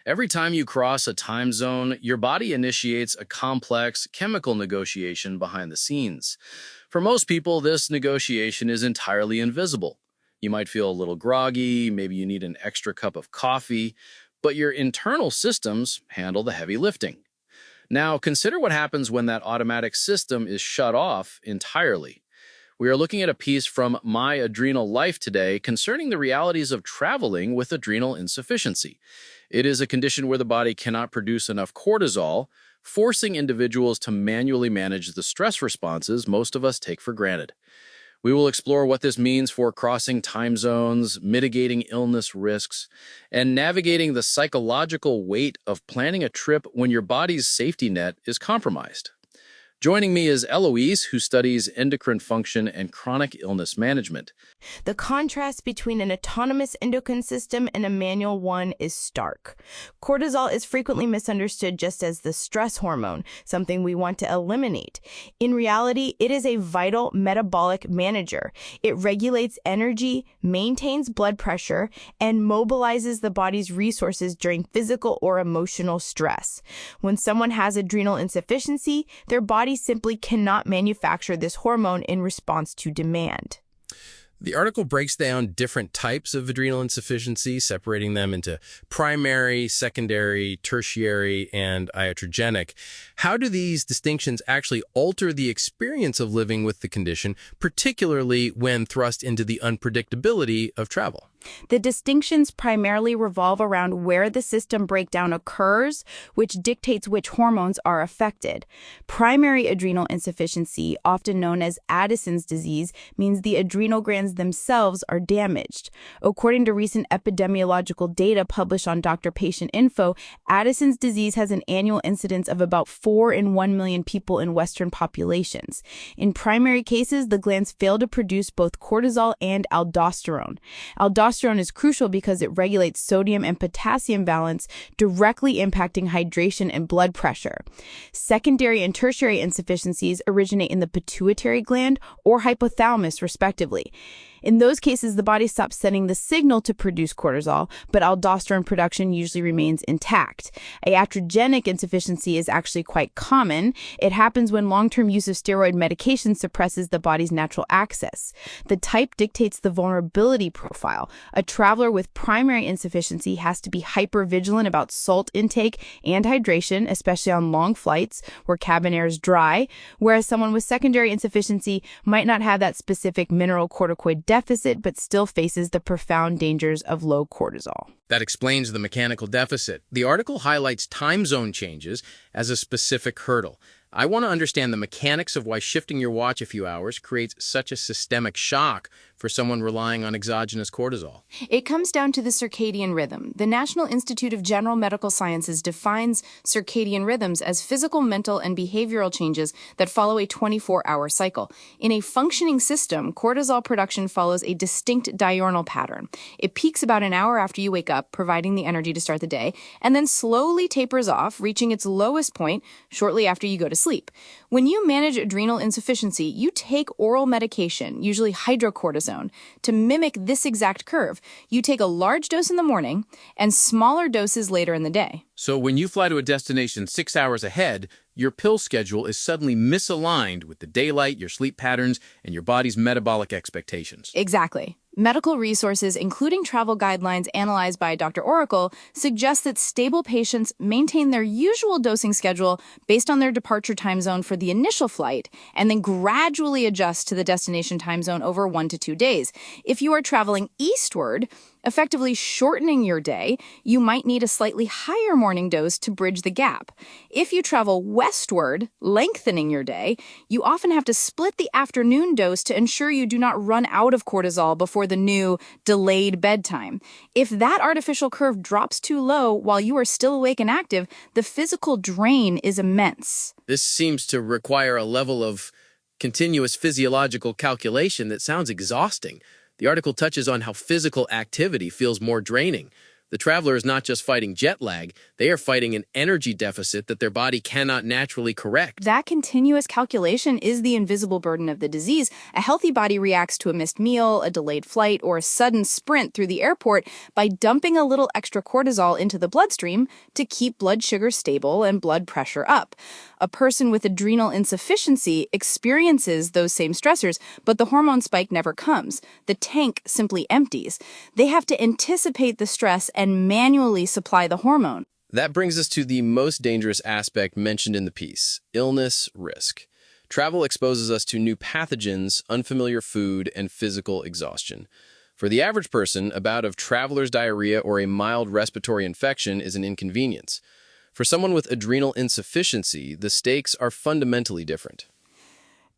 Every time you cross a time zone, your body initiates a complex chemical negotiation behind the scenes. For most people, this negotiation is entirely invisible. You might feel a little groggy, maybe you need an extra cup of coffee, but your internal systems handle the heavy lifting. Now, consider what happens when that automatic system is shut off entirely. We are looking at a piece from My Adrenal Life today concerning the realities of traveling with adrenal insufficiency. It is a condition where the body cannot produce enough cortisol, forcing individuals to manually manage the stress responses most of us take for granted. We will explore what this means for crossing time zones, mitigating illness risks, and navigating the psychological weight of planning a trip when your body's safety net is compromised. Joining me is Eloise, who studies endocrine function and chronic illness management. The contrast between an autonomous endocrine system and a manual one is stark. Cortisol is frequently misunderstood just as the stress hormone, something we want to eliminate. In reality, it is a vital metabolic manager. It regulates energy, maintains blood pressure, and mobilizes the body's resources during physical or emotional stress. When someone has adrenal insufficiency, their body simply cannot manufacture this hormone in response to demand. The article breaks down different types of adrenal insufficiency, separating them into primary, secondary, tertiary, and iatrogenic. How do these distinctions actually alter the experience of living with the condition, particularly when thrust into the unpredictability of travel? The distinctions primarily revolve around where the system breakdown occurs, which dictates which hormones are affected. Primary adrenal insufficiency, often known as Addison's disease, means the adrenal glands themselves are damaged. According to recent epidemiological data published on Doctor-Patient Info, Addison's disease has an annual incidence of about 4 in 1 million people in Western populations. In primary cases, the glands fail to produce both cortisol and aldosterone. Aldosterone is crucial because it regulates sodium and potassium balance, directly impacting hydration and blood pressure. Secondary and tertiary insufficiencies originate in the pituitary gland or hypothalamus, respectively. In those cases, the body stops sending the signal to produce cortisol, but aldosterone production usually remains intact. Iatrogenic insufficiency is actually quite common. It happens when long-term use of steroid medication suppresses the body's natural access. The type dictates the vulnerability profile. A traveler with primary insufficiency has to be hypervigilant about salt intake and hydration, especially on long flights where cabin air is dry, whereas someone with secondary insufficiency might not have that specific mineral corticoid deficit, but still faces the profound dangers of low cortisol. That explains the mechanical deficit. The article highlights time zone changes as a specific hurdle. I want to understand the mechanics of why shifting your watch a few hours creates such a systemic shock for someone relying on exogenous cortisol. It comes down to the circadian rhythm. The National Institute of General Medical Sciences defines circadian rhythms as physical, mental, and behavioral changes that follow a 24-hour cycle. In a functioning system, cortisol production follows a distinct diurnal pattern. It peaks about an hour after you wake up, providing the energy to start the day, and then slowly tapers off, reaching its lowest point shortly after you go to sleep. When you manage adrenal insufficiency, you take oral medication, usually hydrocortisone, to mimic this exact curve. You take a large dose in the morning and smaller doses later in the day. So when you fly to a destination 6 hours ahead, your pill schedule is suddenly misaligned with the daylight, your sleep patterns, and your body's metabolic expectations. Exactly. Medical resources, including travel guidelines analyzed by Dr. Oracle, suggest that stable patients maintain their usual dosing schedule based on their departure time zone for the initial flight, and then gradually adjust to the destination time zone over 1 to 2 days. If you are traveling eastward, effectively shortening your day, you might need a slightly higher morning dose to bridge the gap. If you travel westward, lengthening your day, you often have to split the afternoon dose to ensure you do not run out of cortisol before the new delayed bedtime. If that artificial curve drops too low while you are still awake and active, the physical drain is immense. This seems to require a level of continuous physiological calculation that sounds exhausting. The article touches on how physical activity feels more draining. The The traveler is not just fighting jet lag, they are fighting an energy deficit that their body cannot naturally correct. That continuous calculation is the invisible burden of the disease. A healthy body reacts to a missed meal, a delayed flight, or a sudden sprint through the airport by dumping a little extra cortisol into the bloodstream to keep blood sugar stable and blood pressure up. A person with adrenal insufficiency experiences those same stressors, but the hormone spike never comes. The tank simply empties. They have to anticipate the stress and manually supply the hormone. That brings us to the most dangerous aspect mentioned in the piece, illness risk. Travel exposes us to new pathogens, unfamiliar food, and physical exhaustion. For the average person, a bout of traveler's diarrhea or a mild respiratory infection is an inconvenience. For someone with adrenal insufficiency, the stakes are fundamentally different.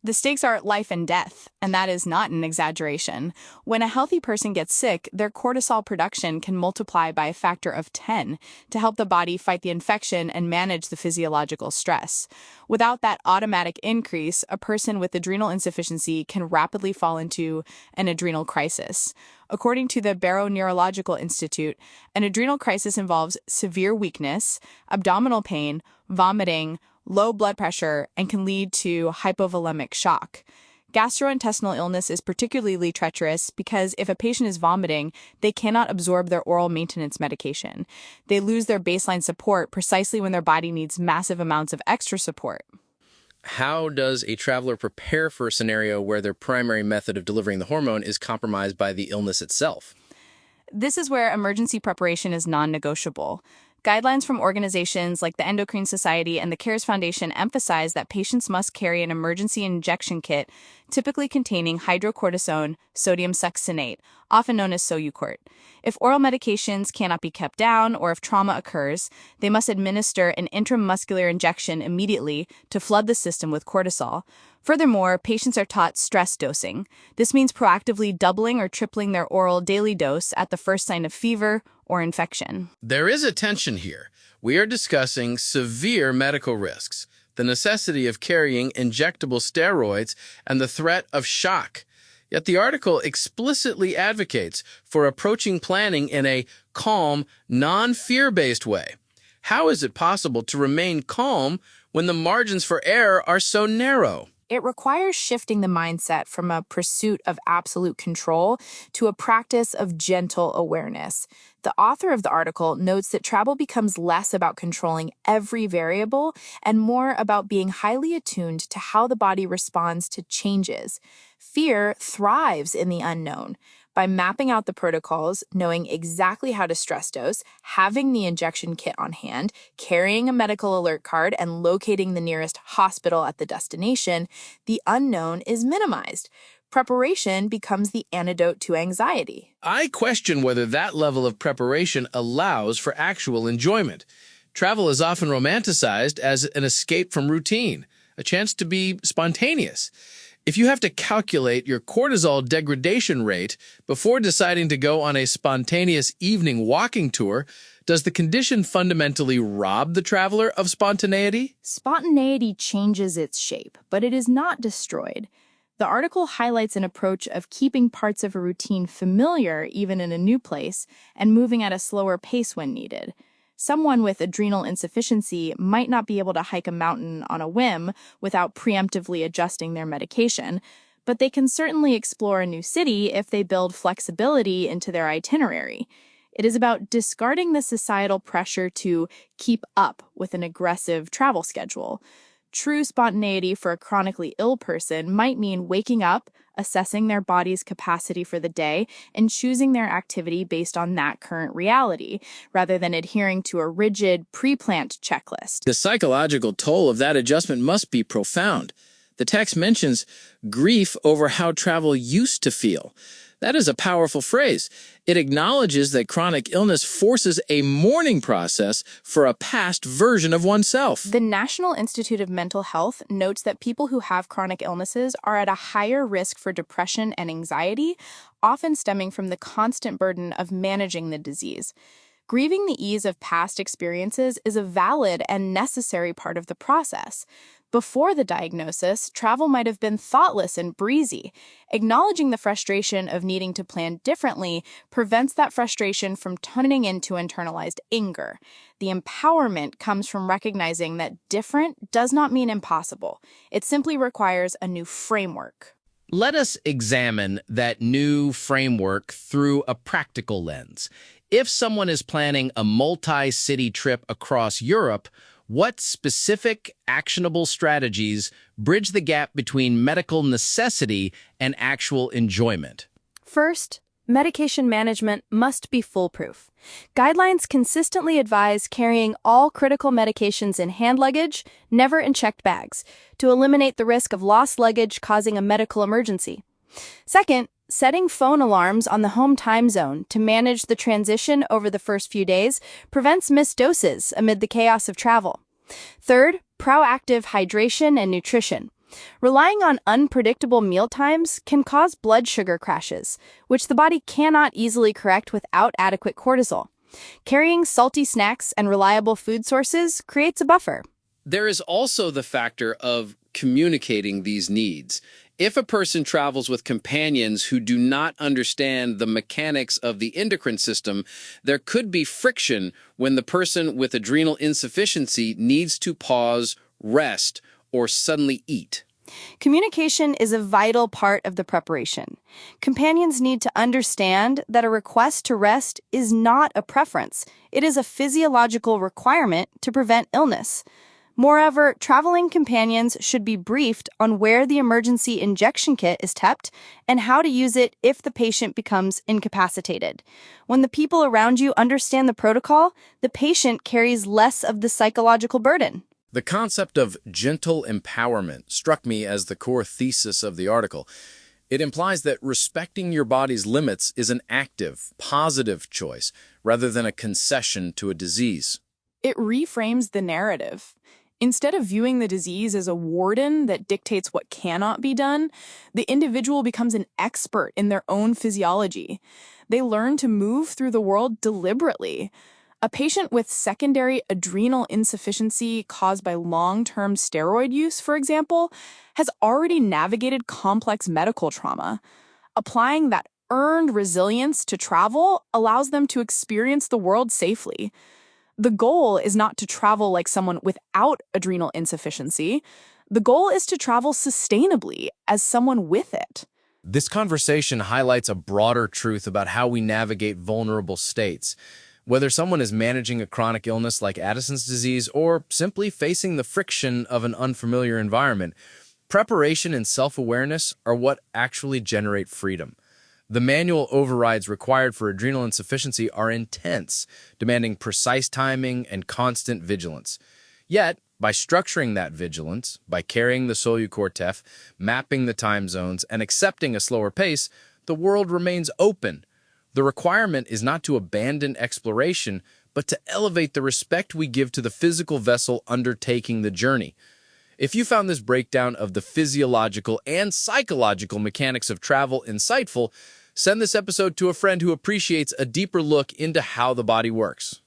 The stakes are life and death, and that is not an exaggeration. When a healthy person gets sick, their cortisol production can multiply by a factor of 10 to help the body fight the infection and manage the physiological stress. Without that automatic increase, a person with adrenal insufficiency can rapidly fall into an adrenal crisis. According to the Barrow Neurological Institute, an adrenal crisis involves severe weakness, abdominal pain, vomiting, low blood pressure, and can lead to hypovolemic shock. Gastrointestinal illness is particularly treacherous because if a patient is vomiting, they cannot absorb their oral maintenance medication. They lose their baseline support precisely when their body needs massive amounts of extra support. How does a traveler prepare for a scenario where their primary method of delivering the hormone is compromised by the illness itself? This is where emergency preparation is non-negotiable. Guidelines from organizations like the Endocrine Society and the CARES Foundation emphasize that patients must carry an emergency injection kit, typically containing hydrocortisone sodium succinate, often known as Solucort. If oral medications cannot be kept down or if trauma occurs, they must administer an intramuscular injection immediately to flood the system with cortisol. Furthermore, patients are taught stress dosing. This means proactively doubling or tripling their oral daily dose at the first sign of fever or infection. There is a tension here. We are discussing severe medical risks, the necessity of carrying injectable steroids, and the threat of shock. Yet the article explicitly advocates for approaching planning in a calm, non-fear-based way. How is it possible to remain calm when the margins for error are so narrow? It requires shifting the mindset from a pursuit of absolute control to a practice of gentle awareness. The author of the article notes that travel becomes less about controlling every variable and more about being highly attuned to how the body responds to changes. Fear thrives in the unknown. By mapping out the protocols, knowing exactly how to stress dose, having the injection kit on hand, carrying a medical alert card, and locating the nearest hospital at the destination, the unknown is minimized. Preparation becomes the antidote to anxiety. I question whether that level of preparation allows for actual enjoyment. Travel is often romanticized as an escape from routine, a chance to be spontaneous. If you have to calculate your cortisol degradation rate before deciding to go on a spontaneous evening walking tour, does the condition fundamentally rob the traveler of spontaneity? Spontaneity changes its shape, but it is not destroyed. The article highlights an approach of keeping parts of a routine familiar even in a new place and moving at a slower pace when needed. Someone with adrenal insufficiency might not be able to hike a mountain on a whim without preemptively adjusting their medication, but they can certainly explore a new city if they build flexibility into their itinerary. It is about discarding the societal pressure to keep up with an aggressive travel schedule. True spontaneity for a chronically ill person might mean waking up, assessing their body's capacity for the day, and choosing their activity based on that current reality, rather than adhering to a rigid, pre-planned checklist. The psychological toll of that adjustment must be profound. The text mentions grief over how travel used to feel. That is a powerful phrase. It acknowledges that chronic illness forces a mourning process for a past version of oneself. The National Institute of Mental Health notes that people who have chronic illnesses are at a higher risk for depression and anxiety, often stemming from the constant burden of managing the disease. Grieving the ease of past experiences is a valid and necessary part of the process. Before the diagnosis, travel might have been thoughtless and breezy. Acknowledging the frustration of needing to plan differently prevents that frustration from turning into internalized anger. The empowerment comes from recognizing that different does not mean impossible. It simply requires a new framework. Let us examine that new framework through a practical lens. If someone is planning a multi-city trip across Europe, what specific, actionable strategies bridge the gap between medical necessity and actual enjoyment? First, medication management must be foolproof. Guidelines consistently advise carrying all critical medications in hand luggage, never in checked bags, to eliminate the risk of lost luggage causing a medical emergency. Second, setting phone alarms on the home time zone to manage the transition over the first few days prevents missed doses amid the chaos of travel. Third, proactive hydration and nutrition. Relying on unpredictable meal times can cause blood sugar crashes, which the body cannot easily correct without adequate cortisol. Carrying salty snacks and reliable food sources creates a buffer. There is also the factor of communicating these needs. If a person travels with companions who do not understand the mechanics of the endocrine system, there could be friction when the person with adrenal insufficiency needs to pause, rest, or suddenly eat. Communication is a vital part of the preparation. Companions need to understand that a request to rest is not a preference. It is a physiological requirement to prevent illness. Moreover, traveling companions should be briefed on where the emergency injection kit is kept and how to use it if the patient becomes incapacitated. When the people around you understand the protocol, the patient carries less of the psychological burden. The concept of gentle empowerment struck me as the core thesis of the article. It implies that respecting your body's limits is an active, positive choice rather than a concession to a disease. It reframes the narrative. Instead of viewing the disease as a warden that dictates what cannot be done, the individual becomes an expert in their own physiology. They learn to move through the world deliberately. A patient with secondary adrenal insufficiency caused by long-term steroid use, for example, has already navigated complex medical trauma. Applying that earned resilience to travel allows them to experience the world safely. The goal is not to travel like someone without adrenal insufficiency. The goal is to travel sustainably as someone with it. This conversation highlights a broader truth about how we navigate vulnerable states. Whether someone is managing a chronic illness like Addison's disease or simply facing the friction of an unfamiliar environment, preparation and self-awareness are what actually generate freedom. The manual overrides required for adrenal insufficiency are intense, demanding precise timing and constant vigilance. Yet, by structuring that vigilance, by carrying the Solu-Cortef, mapping the time zones, and accepting a slower pace, the world remains open. The requirement is not to abandon exploration, but to elevate the respect we give to the physical vessel undertaking the journey. If you found this breakdown of the physiological and psychological mechanics of travel insightful, send this episode to a friend who appreciates a deeper look into how the body works.